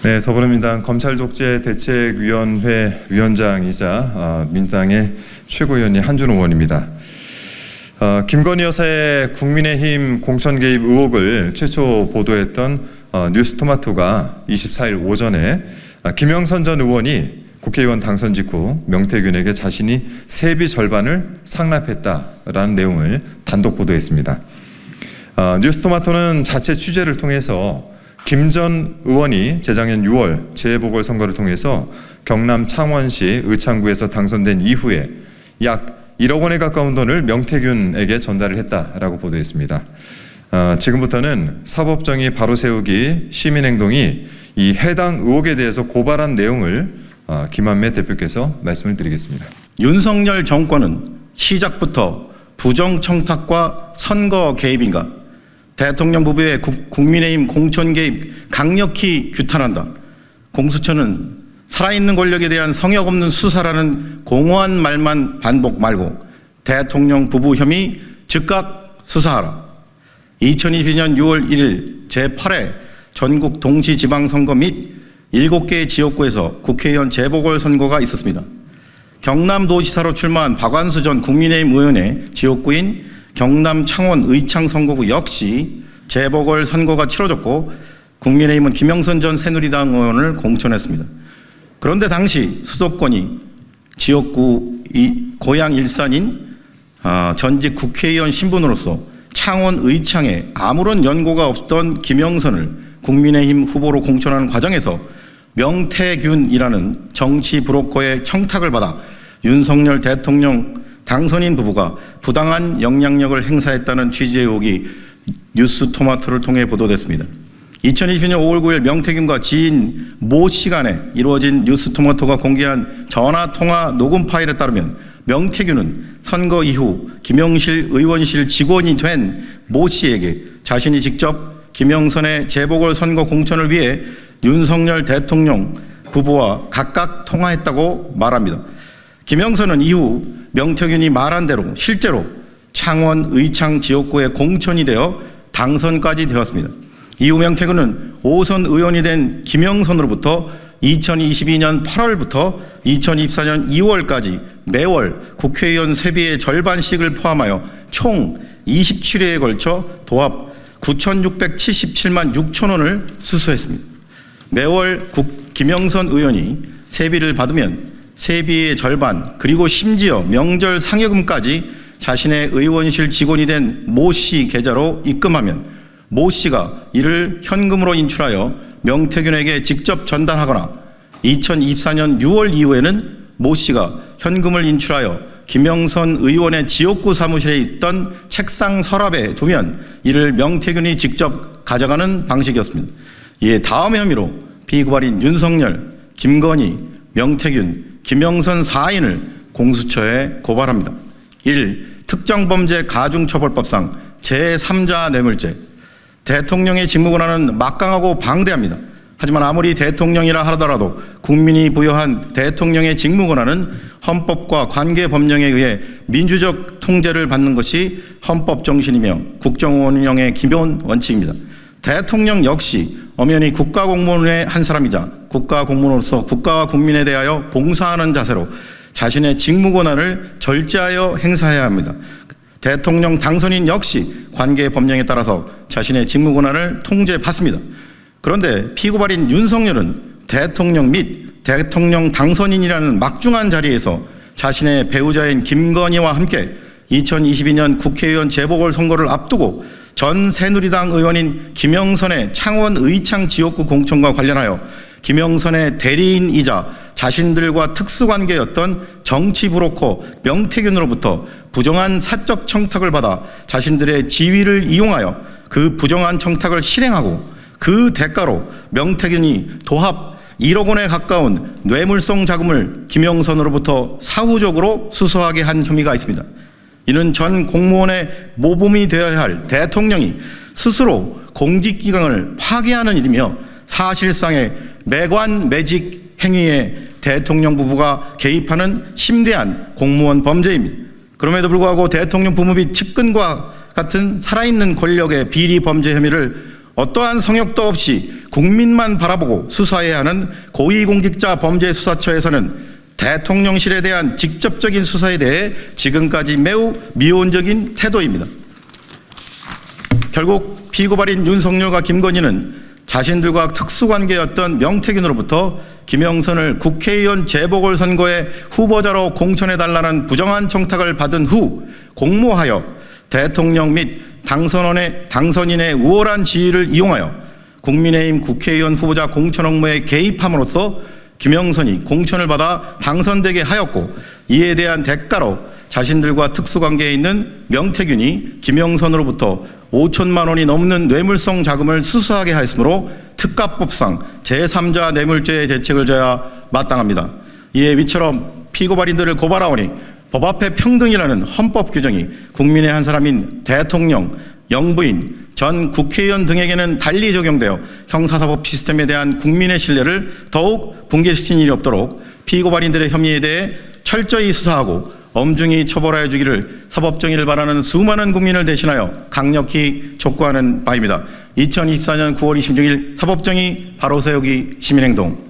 네, 더불어민주당 검찰독재대책위원회 위원장이자 민주당의 최고위원이 한준호 의원입니다. 김건희 여사의 국민의힘 공천 개입 의혹을 최초 보도했던 뉴스토마토가 24일 오전에 김영선 전 의원이 국회의원 당선 직후 명태균에게 자신이 세비 절반을 상납했다라는 내용을 단독 보도했습니다. 뉴스토마토는 자체 취재를 통해서 김 전 의원이 재작년 6월 재보궐선거를 통해서 경남 창원시 의창구에서 당선된 이후에 약 1억 원에 가까운 돈을 명태균에게 전달을 했다라고 보도했습니다. 지금부터는 사법정의 바로 세우기 시민행동이 이 해당 의혹에 대해서 고발한 내용을 김한매 대표께서 말씀을 드리겠습니다. 윤석열 정권은 시작부터 부정청탁과 선거 개입인가, 대통령 부부의 국민의힘 공천 개입 강력히 규탄한다. 공수처는 살아있는 권력에 대한 성역 없는 수사라는 공허한 말만 반복 말고 대통령 부부 혐의 즉각 수사하라. 2022년 6월 1일 제8회 전국 동시지방선거 및 7개의 지역구에서 국회의원 재보궐선거가 있었습니다. 경남도지사로 출마한 박완수 전 국민의힘 의원의 지역구인 경남 창원 의창 선거구 역시 재보궐선거가 치러졌고 국민의힘은 김영선 전 새누리당 의원을 공천했습니다. 그런데 당시 수도권이 지역구 고향 일산인 전직 국회의원 신분으로서 창원 의창에 아무런 연고가 없던 김영선을 국민의힘 후보로 공천하는 과정에서 명태균이라는 정치 브로커의 청탁을 받아 윤석열 대통령 당선인 부부가 부당한 영향력을 행사했다는 취지의 의혹이 뉴스토마토를 통해 보도됐습니다. 2020년 5월 9일 명태균과 지인 모 씨 간에 이루어진 뉴스토마토가 공개한 전화통화 녹음 파일에 따르면 명태균은 선거 이후 김영실 의원실 직원이 된 모 씨에게 자신이 직접 김영선의 재보궐선거 공천을 위해 윤석열 대통령 부부와 각각 통화했다고 말합니다. 김영선은 이후 명태균이 말한 대로 실제로 창원 의창 지역구에 공천이 되어 당선까지 되었습니다. 이후 명태균은 5선 의원이 된 김영선으로부터 2022년 8월부터 2024년 2월까지 매월 국회의원 세비의 절반씩을 포함하여 총 27회에 걸쳐 도합 9,677만 6천 원을 수수했습니다. 매월 김영선 의원이 세비를 받으면 세비의 절반 그리고 심지어 명절 상여금까지 자신의 의원실 직원이 된 모 씨 계좌로 입금하면 모 씨가 이를 현금으로 인출하여 명태균에게 직접 전달하거나 2024년 6월 이후에는 모 씨가 현금을 인출하여 김영선 의원의 지역구 사무실에 있던 책상 서랍에 두면 이를 명태균이 직접 가져가는 방식이었습니다. 이에 다음 혐의로 피고발인 윤석열, 김건희, 명태균, 김영선 4인을 공수처에 고발합니다. 1. 특정범죄 가중처벌법상 제3자 뇌물죄. 대통령의 직무권한은 막강하고 방대합니다. 하지만 아무리 대통령이라 하더라도 국민이 부여한 대통령의 직무권한은 헌법과 관계법령에 의해 민주적 통제를 받는 것이 헌법 정신이며 국정운영의 기본 원칙입니다. 대통령 역시 엄연히 국가공무원의 한 사람이자 국가공무원으로서 국가와 국민에 대하여 봉사하는 자세로 자신의 직무권한을 절제하여 행사해야 합니다. 대통령 당선인 역시 관계법령에 따라서 자신의 직무권한을 통제받습니다. 그런데 피고발인 윤석열은 대통령 및 대통령 당선인이라는 막중한 자리에서 자신의 배우자인 김건희와 함께 2022년 국회의원 재보궐선거를 앞두고 전 새누리당 의원인 김영선의 창원 의창 지역구 공천과 관련하여 김영선의 대리인이자 자신들과 특수관계였던 정치 브로커 명태균으로부터 부정한 사적 청탁을 받아 자신들의 지위를 이용하여 그 부정한 청탁을 실행하고 그 대가로 명태균이 도합 1억 원에 가까운 뇌물성 자금을 김영선으로부터 사후적으로 수수하게 한 혐의가 있습니다. 이는 전 공무원의 모범이 되어야 할 대통령이 스스로 공직기강을 파괴하는 일이며 사실상의 매관매직 행위에 대통령 부부가 개입하는 심대한 공무원 범죄입니다. 그럼에도 불구하고 대통령 부부 및 측근과 같은 살아있는 권력의 비리 범죄 혐의를 어떠한 성역도 없이 국민만 바라보고 수사해야 하는 고위공직자 범죄수사처에서는 대통령실에 대한 직접적인 수사에 대해 지금까지 매우 미온적인 태도입니다. 결국 피고발인 윤석열과 김건희는 자신들과 특수관계였던 명태균으로부터 김영선을 국회의원 재보궐선거의 후보자로 공천해달라는 부정한 청탁을 받은 후 공모하여 대통령 및 당선인의 우월한 지위를 이용하여 국민의힘 국회의원 후보자 공천 업무에 개입함으로써 김영선이 공천을 받아 당선되게 하였고, 이에 대한 대가로 자신들과 특수관계에 있는 명태균이 김영선으로부터 5천만 원이 넘는 뇌물성 자금을 수수하게 하였으므로 특가법상 제3자 뇌물죄의 대책을 져야 마땅합니다. 이에 위처럼 피고발인들을 고발하오니 법 앞에 평등이라는 헌법 규정이 국민의 한 사람인 대통령, 영부인, 전 국회의원 등에게는 달리 적용되어 형사사법 시스템에 대한 국민의 신뢰를 더욱 붕괴시킨 일이 없도록 피고발인들의 혐의에 대해 철저히 수사하고 엄중히 처벌하여 주기를 사법정의를 바라는 수많은 국민을 대신하여 강력히 촉구하는 바입니다. 2024년 9월 26일 사법정의 바로세우기 시민행동.